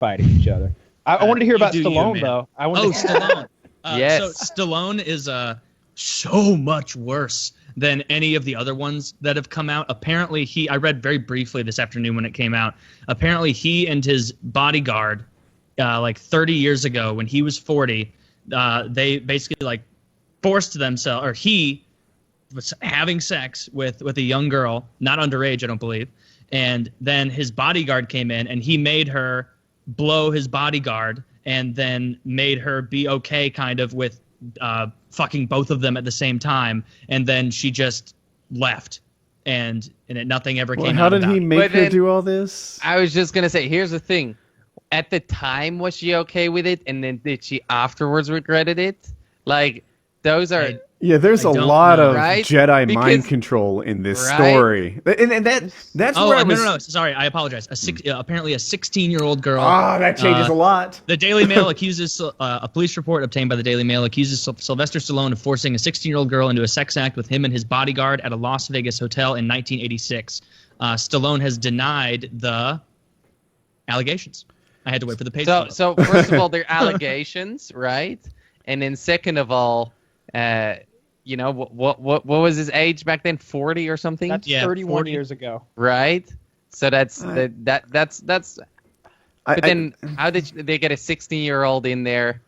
fighting each other. I wanted to hear about Stallone, though. Stallone. Yes. So Stallone is so much worse than any of the other ones that have come out. Apparently, I read very briefly this afternoon when it came out. Apparently, he and his bodyguard, like 30 years ago when he was 40, they basically like forced themselves, or he was having sex with a young girl, not underage, I don't believe. And then his bodyguard came in and he made her blow his bodyguard and then made her be okay kind of with fucking both of them at the same time, and then she just left, and nothing ever came out. How did he make her do all this? I was just gonna say, here's the thing: at the time, was she okay with it, and then did she afterwards regretted it? Like, those are. There's a lot of right? Jedi mind control in this story, and that's where I was... No, sorry, I apologize. Apparently, a 16-year-old girl. That changes a lot. The Daily Mail accuses a police report obtained by the Daily Mail accuses Sylvester Stallone of forcing a 16-year-old girl into a sex act with him and his bodyguard at a Las Vegas hotel in 1986. Stallone has denied the allegations. I had to wait for the page. So first of all, they're allegations, right? And then second of all, what was his age back then? 40 or something? That's 31 40. Years ago. Right? So that's. But then how did they get a 16-year-old in there?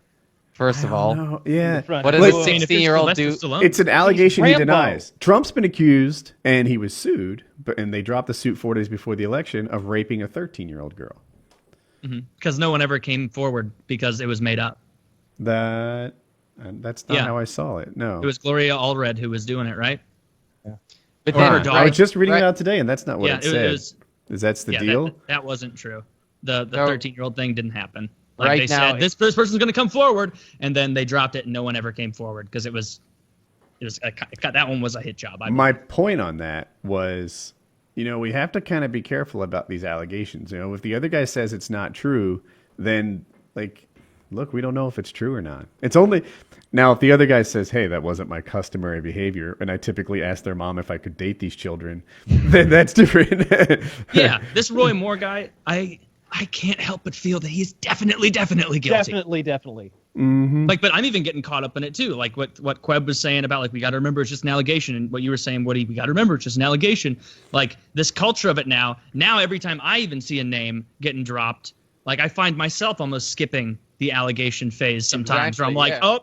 First of all, yeah. What does a 16-year-old do? It's an allegation he denies. Trump's been accused, and he was sued, and they dropped the suit 4 days before the election of raping a 13-year-old girl. Because no one ever came forward because it was made up. That's not how I saw it. No, it was Gloria Allred who was doing it, right? Yeah. But then I was just reading it out today, and that's not what it said. Is that the deal? That wasn't true. The 13-year-old thing didn't happen. Like right they now, said, this person's going to come forward, and then they dropped it, and no one ever came forward because it was that one was a hit job. My point on that was, we have to kind of be careful about these allegations. If the other guy says it's not true, then look, we don't know if it's true or not. It's only now if the other guy says, "Hey, that wasn't my customary behavior," and I typically ask their mom if I could date these children, then that's different. Yeah, this Roy Moore guy, I can't help but feel that he's definitely guilty. Definitely. Mm-hmm. But I'm even getting caught up in it too. Like what Queb was saying about we got to remember it's just an allegation, and what you were saying, Woody, we got to remember it's just an allegation. Like this culture of it now every time I even see a name getting dropped, I find myself almost skipping the allegation phase sometimes, where I'm like, oh,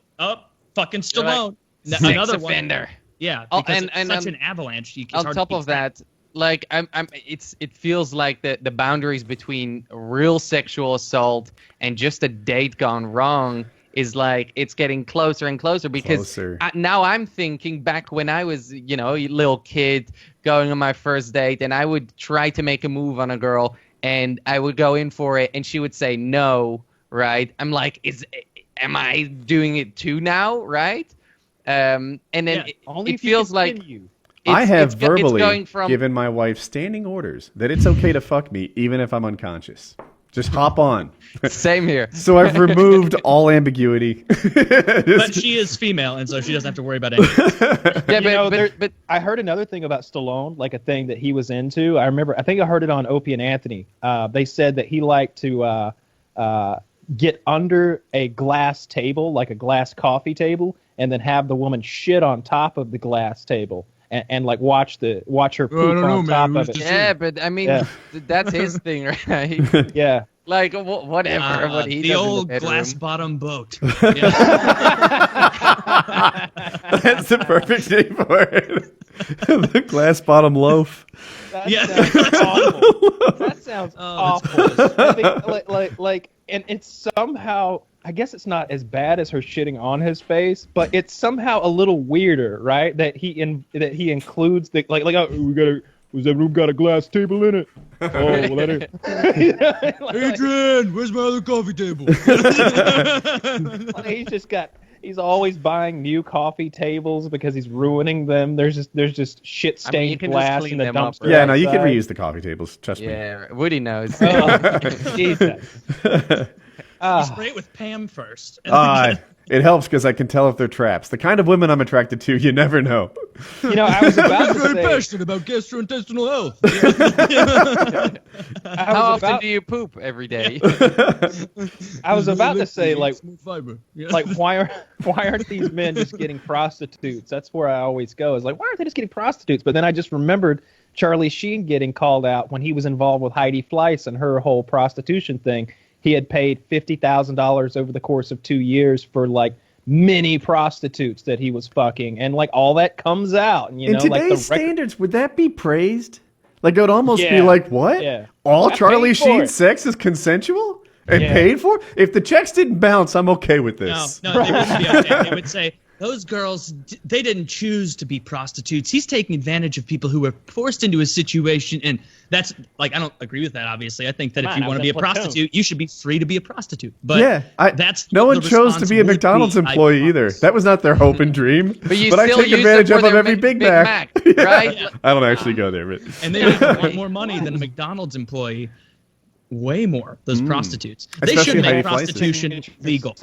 fucking Stallone, another offender. One. Yeah, because it's such an avalanche. On top of that, it feels like the boundaries between real sexual assault and just a date gone wrong is it's getting closer and closer, because now I'm thinking back when I was, a little kid going on my first date, and I would try to make a move on a girl, and I would go in for it, and she would say no, right? I'm like, am I doing it too now, right? And then it feels like I have verbally given my wife standing orders that it's okay to fuck me even if I'm unconscious. Just hop on. Same here. So I've removed all ambiguity. But she is female, and so she doesn't have to worry about anything. But I heard another thing about Stallone, a thing that he was into. I think I heard it on Opie and Anthony. They said that he liked to get under a glass table, like a glass coffee table, and then have the woman shit on top of the glass table. And watch her poop on top of it. Yeah, but I mean, that's his thing, right? Yeah. Whatever. What he the does old in the glass bottom boat. That's the perfect name for it. The glass bottom loaf. That sounds awful. That sounds awful. And it's somehow, I guess it's not as bad as her shitting on his face, but it's somehow a little weirder, right? That he includes the was that room got a glass table in it? Oh, well, let it. Adrian, where's my other coffee table? He's always buying new coffee tables because he's ruining them. There's just shit stained glass in the dumpster. Yeah, no, you can reuse the coffee tables. Trust me. Yeah, Woody knows. Jesus. You spray it with Pam first. It helps because I can tell if they're traps. The kind of women I'm attracted to, you never know. You know, I was about to very say. passionate about gastrointestinal health. How often do you poop every day? I was about to say, like, fiber. Yeah. like why aren't these men just getting prostitutes? That's where I always go. Is like, why aren't they just getting prostitutes? But then I just remembered Charlie Sheen getting called out when he was involved with Heidi Fleiss and her whole prostitution thing. He had paid $50,000 over the course of 2 years for like many prostitutes that he was fucking, and like all that comes out. And, you know, In like today's standards, would that be praised? Like it would almost be like, what? Yeah. All I Charlie paid for Sheen's it. sex is consensual and Yeah. paid for? If the checks didn't bounce, I'm okay with this. No, they wouldn't be okay. They would say, those girls, they didn't choose to be prostitutes. He's taking advantage of people who were forced into a situation. And that's, like, I don't agree with that, obviously. I think that if you want to be a prostitute, you should be free to be a prostitute. But Yeah, that's no one the chose to response be a would McDonald's be, employee I either. promise. That was not their hope and dream. But you I still take use advantage them of for their every Big Mac. right? Yeah. I don't actually go there, but And they make a lot more money than a McDonald's employee. Way more, those prostitutes. They Especially should make Heidi Fleiss. prostitution legal.